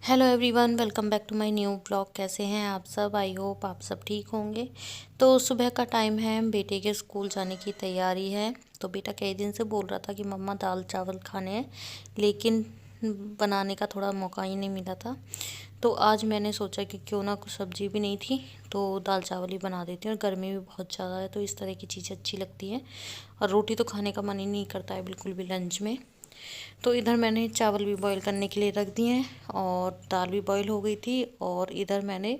Hello everyone, welcome back to my new blog. कैसे हैं आप सब? आई होप आप सब ठीक होंगे। तो सुबह का टाइम है, बेटे के स्कूल जाने की तैयारी है। तो बेटा कई दिन से बोल रहा था कि मम्मा दाल चावल खाने हैं, लेकिन बनाने का थोड़ा मौका ही नहीं मिला था। तो आज मैंने सोचा कि क्यों ना, कुछ सब्जी भी नहीं थी तो दाल चावल ही बना देती हूँ। और गर्मी भी बहुत ज़्यादा है तो इस तरह की चीज़ें अच्छी लगती हैं। और रोटी तो खाने का मन ही नहीं करता है बिल्कुल भी लंच में। तो इधर मैंने चावल भी बॉईल करने के लिए रख दिए हैं और दाल भी बॉईल हो गई थी। और इधर मैंने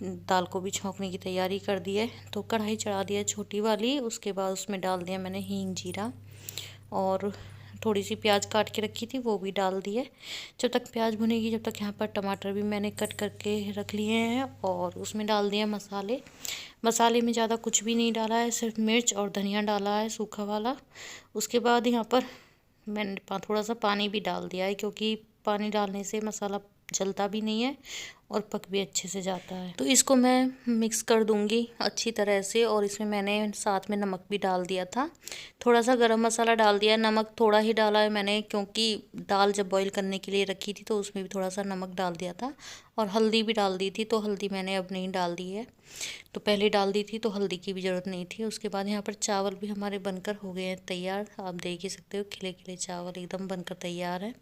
दाल को भी छौंकने की तैयारी कर दी है। तो कढ़ाई चढ़ा दिया छोटी वाली, उसके बाद उसमें डाल दिया मैंने हींग जीरा और थोड़ी सी प्याज काट के रखी थी वो भी डाल दी है। जब तक प्याज भुनेगी जब तक यहाँ पर टमाटर भी मैंने कट करके रख लिए हैं और उसमें डाल दिया मसाले। मसाले में ज़्यादा कुछ भी नहीं डाला है, सिर्फ मिर्च और धनिया डाला है सूखा वाला। उसके बाद यहाँ पर मैंने थोड़ा सा पानी भी डाल दिया है, क्योंकि पानी डालने से मसाला जलता भी नहीं है और पक भी अच्छे से जाता है। तो इसको मैं मिक्स कर दूंगी अच्छी तरह से। और इसमें मैंने साथ में नमक भी डाल दिया था, थोड़ा सा गरम मसाला डाल दिया। नमक थोड़ा ही डाला है मैंने, क्योंकि दाल जब बॉईल करने के लिए रखी थी तो उसमें भी थोड़ा सा नमक डाल दिया था। और हल्दी भी डाल दी थी, तो हल्दी मैंने अब नहीं डाल दी है, तो पहले डाल दी थी तो हल्दी की भी ज़रूरत नहीं थी। उसके बाद यहाँ पर चावल भी हमारे बनकर हो गए हैं तैयार। आप देख ही सकते हो, खिले खिले चावल एकदम बनकर तैयार है।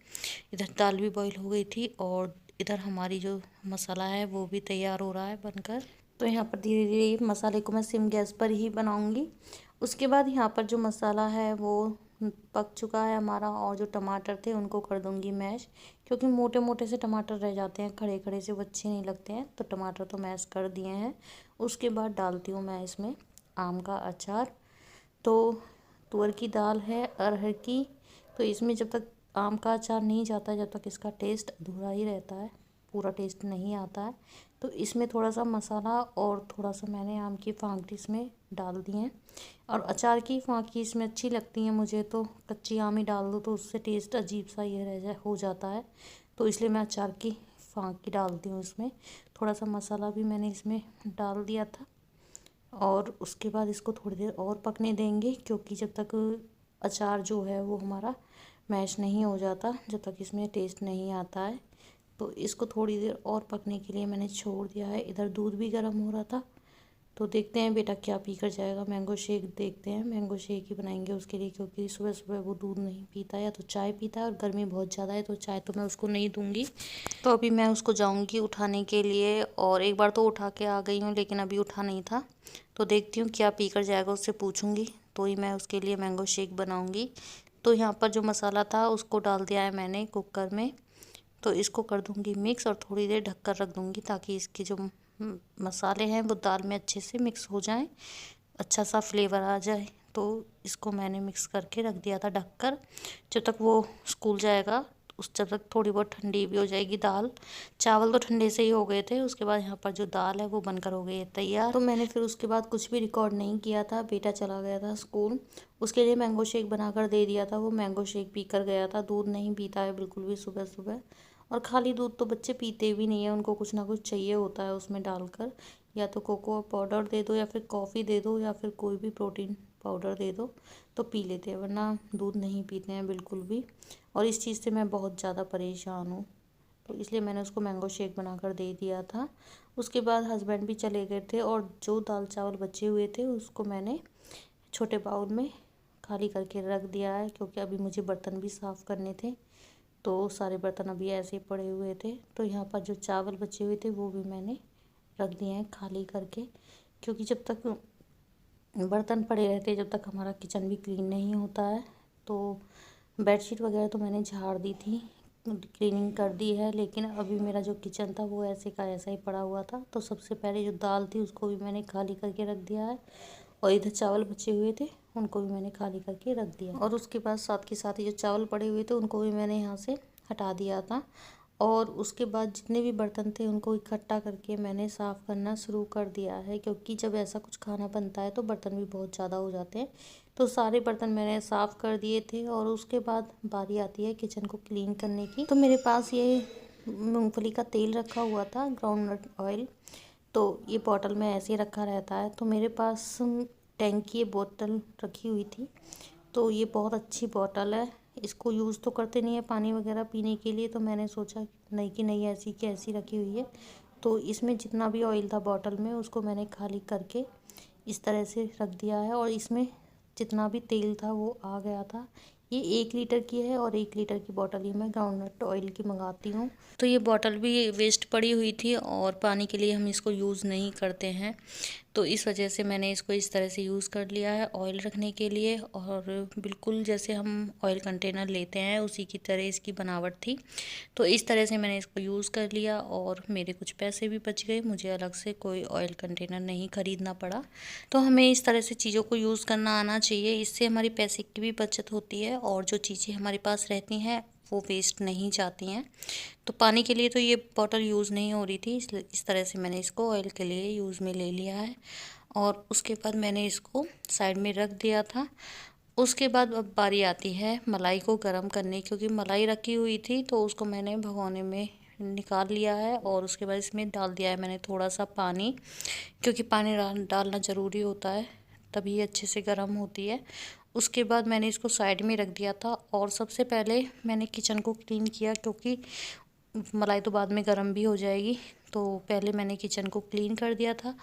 इधर दाल भी बॉईल हो गई थी और इधर हमारी जो मसाला है वो भी तैयार हो रहा है बनकर। तो यहाँ पर धीरे धीरे मसाले को मैं सिम गैस पर ही बनाऊंगी। उसके बाद यहाँ पर जो मसाला है वो पक चुका है हमारा, और जो टमाटर थे उनको कर दूंगी मैश, क्योंकि मोटे मोटे से टमाटर रह जाते हैं, खड़े खड़े से वो अच्छे नहीं लगते हैं। तो टमाटर तो मैश कर दिए हैं। उसके बाद डालती हूँ मैं इसमें आम का अचार। तो तुअर की दाल है अरहर की, तो इसमें जब तक आम का अचार नहीं जाता, जब तक इसका टेस्ट अधूरा ही रहता है, पूरा टेस्ट नहीं आता है। तो इसमें थोड़ा सा मसाला और थोड़ा सा मैंने आम की फांकी इसमें डाल दी हैं। और अचार की फांकी इसमें अच्छी लगती है मुझे, तो कच्ची आम ही डाल दो तो उससे टेस्ट अजीब सा ये हो जाता है। तो इसलिए मैं अचार की फांकी डालती हूँ इसमें। थोड़ा सा मसाला भी मैंने इसमें डाल दिया था। और उसके बाद इसको थोड़ी देर और पकने देंगे, क्योंकि जब तक अचार जो है वो हमारा मैश नहीं हो जाता, जब तक इसमें टेस्ट नहीं आता है। तो इसको थोड़ी देर और पकने के लिए मैंने छोड़ दिया है। इधर दूध भी गर्म हो रहा था, तो देखते हैं बेटा क्या पी कर जाएगा। मैंगो शेक देखते हैं, मैंगो शेक ही बनाएंगे उसके लिए, क्योंकि सुबह सुबह वो दूध नहीं पीता है, या तो चाय पीता है, और गर्मी बहुत ज़्यादा है तो चाय तो मैं उसको नहीं दूंगी। तो अभी मैं उसको जाऊंगी उठाने के लिए, और एक बार तो उठा के आ गई हूँ लेकिन अभी उठा नहीं था। तो देखती हूँ क्या पी कर जाएगा, उससे पूछूंगी तो ही मैं उसके लिए मैंगो शेक बनाऊंगी। तो यहाँ पर जो मसाला था उसको डाल दिया है मैंने कुकर में। तो इसको कर दूंगी मिक्स और थोड़ी देर ढक कर रख दूंगी, ताकि इसके जो मसाले हैं वो दाल में अच्छे से मिक्स हो जाएं, अच्छा सा फ्लेवर आ जाए। तो इसको मैंने मिक्स करके रख दिया था ढककर। जब तक वो स्कूल जाएगा उस जब तक थोड़ी बहुत ठंडी भी हो जाएगी दाल। चावल तो ठंडे से ही हो गए थे। उसके बाद यहाँ पर जो दाल है वो बनकर हो गई है तैयार। तो मैंने फिर उसके बाद कुछ भी रिकॉर्ड नहीं किया था, बेटा चला गया था स्कूल, उसके लिए मैंगो शेक बनाकर दे दिया था। वो मैंगो शेक पी कर गया था, दूध नहीं पीता है बिल्कुल भी सुबह सुबह। और खाली दूध तो बच्चे पीते भी नहीं है, उनको कुछ ना कुछ चाहिए होता है उसमें डालकर। या तो कोको पाउडर दे दो, या फिर कॉफ़ी दे दो, या फिर कोई भी प्रोटीन पाउडर दे दो तो पी लेते हैं, वरना दूध नहीं पीते हैं बिल्कुल भी। और इस चीज़ से मैं बहुत ज़्यादा परेशान हूँ, तो इसलिए मैंने उसको मैंगो शेक बनाकर दे दिया था। उसके बाद हस्बैंड भी चले गए थे, और जो दाल चावल बचे हुए थे उसको मैंने छोटे बाउल में खाली करके रख दिया है, क्योंकि अभी मुझे बर्तन भी साफ़ करने थे। तो सारे बर्तन अभी ऐसे पड़े हुए थे। तो यहाँ पर जो चावल बचे हुए थे वो भी मैंने रख दिए हैं खाली करके, क्योंकि जब तक बर्तन पड़े रहते हैं, जब तक हमारा किचन भी क्लीन नहीं होता है। तो बेडशीट वगैरह तो मैंने झाड़ दी थी, क्लीनिंग कर दी है, लेकिन अभी मेरा जो किचन था वो ऐसे का ऐसा ही पड़ा हुआ था। तो सबसे पहले जो दाल थी उसको भी मैंने खाली करके रख दिया है, और इधर चावल बचे हुए थे उनको भी मैंने खाली करके रख दिया। और उसके बाद साथ के साथ ही जो चावल पड़े हुए थे उनको भी मैंने यहाँ से हटा दिया था। और उसके बाद जितने भी बर्तन थे उनको इकट्ठा करके मैंने साफ़ करना शुरू कर दिया है, क्योंकि जब ऐसा कुछ खाना बनता है तो बर्तन भी बहुत ज़्यादा हो जाते हैं। तो सारे बर्तन मैंने साफ़ कर दिए थे, और उसके बाद बारी आती है किचन को क्लीन करने की। तो मेरे पास ये मूंगफली का तेल रखा हुआ था, ग्राउंडनट ऑयल। तो ये बॉटल में ऐसे ही रखा रहता है। तो मेरे पास टैंक की ये बोतल रखी हुई थी, तो ये बहुत अच्छी बॉटल है, इसको यूज़ तो करते नहीं है पानी वगैरह पीने के लिए, तो मैंने सोचा नहीं कि नहीं ऐसी की ऐसी रखी हुई है। तो इसमें जितना भी ऑयल था बॉटल में उसको मैंने खाली करके इस तरह से रख दिया है, और इसमें जितना भी तेल था वो आ गया था। ये 1 लीटर की है और 1 लीटर की बॉटल ही मैं ग्राउंडनट ऑयल की मंगाती हूँ। तो ये बॉटल भी वेस्ट पड़ी हुई थी और पानी के लिए हम इसको यूज़ नहीं करते हैं, तो इस वजह से मैंने इसको इस तरह से यूज़ कर लिया है ऑयल रखने के लिए। और बिल्कुल जैसे हम ऑयल कंटेनर लेते हैं उसी की तरह इसकी बनावट थी। तो इस तरह से मैंने इसको यूज़ कर लिया और मेरे कुछ पैसे भी बच गए, मुझे अलग से कोई ऑयल कंटेनर नहीं ख़रीदना पड़ा। तो हमें इस तरह से चीज़ों को यूज़ करना आना चाहिए, इससे हमारी पैसे की भी बचत होती है और जो चीज़ें हमारे पास रहती हैं वो वेस्ट नहीं जाती हैं। तो पानी के लिए तो ये बॉटल यूज़ नहीं हो रही थी, इसलिए इस तरह से मैंने इसको ऑयल के लिए यूज़ में ले लिया है। और उसके बाद मैंने इसको साइड में रख दिया था। उसके बाद अब बारी आती है मलाई को गर्म करने, क्योंकि मलाई रखी हुई थी तो उसको मैंने भगोने में निकाल लिया है और उसके बाद इसमें डाल दिया है मैंने थोड़ा सा पानी, क्योंकि पानी डालना ज़रूरी होता है तभी अच्छे से गर्म होती है। उसके बाद मैंने इसको साइड में रख दिया था और सबसे पहले मैंने किचन को क्लीन किया, क्योंकि मलाई तो बाद में गर्म भी हो जाएगी। तो पहले मैंने किचन को क्लीन कर दिया था।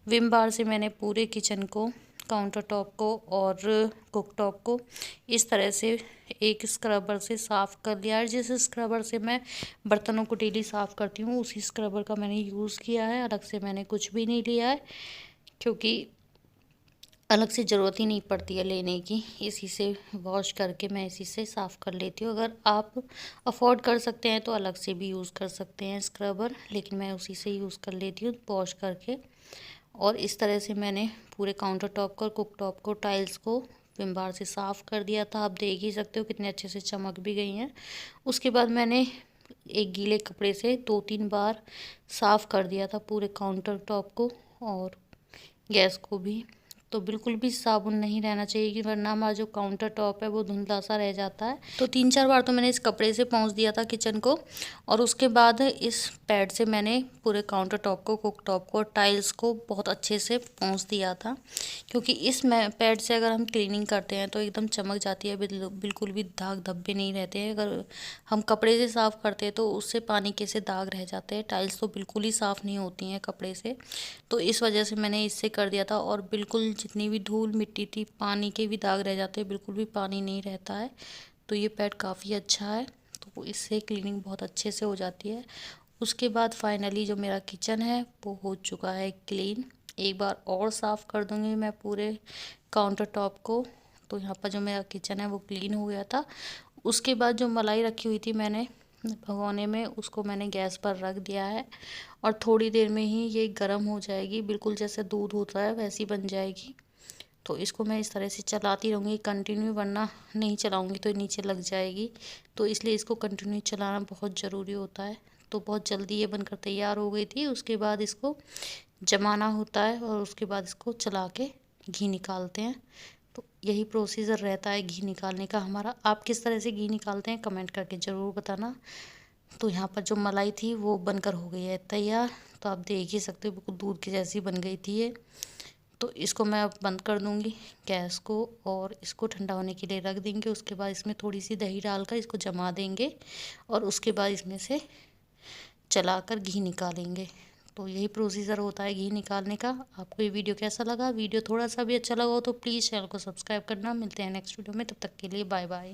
विम बार से मैंने पूरे किचन को, काउंटर टॉप को और कुक टॉप को इस तरह से एक स्क्रबर से साफ़ कर लिया है। जिस स्क्रबर से मैं बर्तनों को डेली साफ़ करती हूँ उसी स्क्रबर का मैंने यूज़ किया है, अलग से मैंने कुछ भी नहीं लिया है, क्योंकि अलग से ज़रूरत ही नहीं पड़ती है लेने की। इसी से वॉश करके मैं इसी से साफ़ कर लेती हूँ। अगर आप अफोर्ड कर सकते हैं तो अलग से भी यूज़ कर सकते हैं स्क्रबर, लेकिन मैं उसी से यूज़ कर लेती हूँ वॉश करके। और इस तरह से मैंने पूरे काउंटर टॉप को, कुक टॉप को, टाइल्स को विम बार से साफ़ कर दिया था। आप देख ही सकते हो कितने अच्छे से चमक भी गई हैं। उसके बाद मैंने एक गीले कपड़े से 2-3 बार साफ़ कर दिया था पूरे काउंटर टॉप को और गैस को भी। तो बिल्कुल भी साबुन नहीं रहना चाहिए, कि वरना हमारा जो काउंटर टॉप है वो धुंधला सा रह जाता है। तो 3-4 बार तो मैंने इस कपड़े से पोंछ दिया था किचन को, और उसके बाद इस पैड से मैंने पूरे काउंटर टॉप को, कुक टॉप को, टाइल्स को बहुत अच्छे से पोंछ दिया था, क्योंकि इस पैड से अगर हम क्लीनिंग करते हैं तो एकदम चमक जाती है, बिल्कुल भी दाग धब्बे नहीं रहते हैं। अगर हम कपड़े से साफ़ करते हैं तो उससे पानी के से दाग रह जाते हैं, टाइल्स तो बिल्कुल ही साफ़ नहीं होती हैं कपड़े से। तो इस वजह से मैंने इससे कर दिया था, और बिल्कुल जितनी भी धूल मिट्टी थी, पानी के भी दाग रह जाते हैं, बिल्कुल भी पानी नहीं रहता है। तो ये पैड काफ़ी अच्छा है, तो इससे क्लीनिंग बहुत अच्छे से हो जाती है। उसके बाद फाइनली जो मेरा किचन है वो हो चुका है क्लीन। एक बार और साफ़ कर दूंगी मैं पूरे काउंटर टॉप को। तो यहाँ पर जो मेरा किचन है वो क्लीन हो गया था। उसके बाद जो मलाई रखी हुई थी मैंने भगोने में, उसको मैंने गैस पर रख दिया है और थोड़ी देर में ही ये गर्म हो जाएगी, बिल्कुल जैसे दूध होता है वैसी बन जाएगी। तो इसको मैं इस तरह से चलाती रहूँगी कंटिन्यू, वरना नहीं चलाऊँगी तो नीचे लग जाएगी। तो इसलिए इसको कंटिन्यू चलाना बहुत ज़रूरी होता है। तो बहुत जल्दी ये बनकर तैयार हो गई थी। उसके बाद इसको जमाना होता है और उसके बाद इसको चला के घी निकालते हैं। तो यही प्रोसीजर रहता है घी निकालने का हमारा। आप किस तरह से घी निकालते हैं कमेंट करके ज़रूर बताना। तो यहाँ पर जो मलाई थी वो बनकर हो गई है तैयार। तो आप देख ही सकते हो बिल्कुल दूध की जैसी बन गई थी ये। तो इसको मैं अब बंद कर दूँगी गैस को और इसको ठंडा होने के लिए रख देंगे। उसके बाद इसमें थोड़ी सी दही डालकर इसको जमा देंगे और उसके बाद इसमें से चलाकर घी निकालेंगे। तो यही प्रोसीजर होता है घी निकालने का। आपको ये वीडियो कैसा लगा? वीडियो थोड़ा सा भी अच्छा लगा हो तो प्लीज़ चैनल को सब्सक्राइब करना। मिलते हैं नेक्स्ट वीडियो में, तब तक के लिए बाय बाय।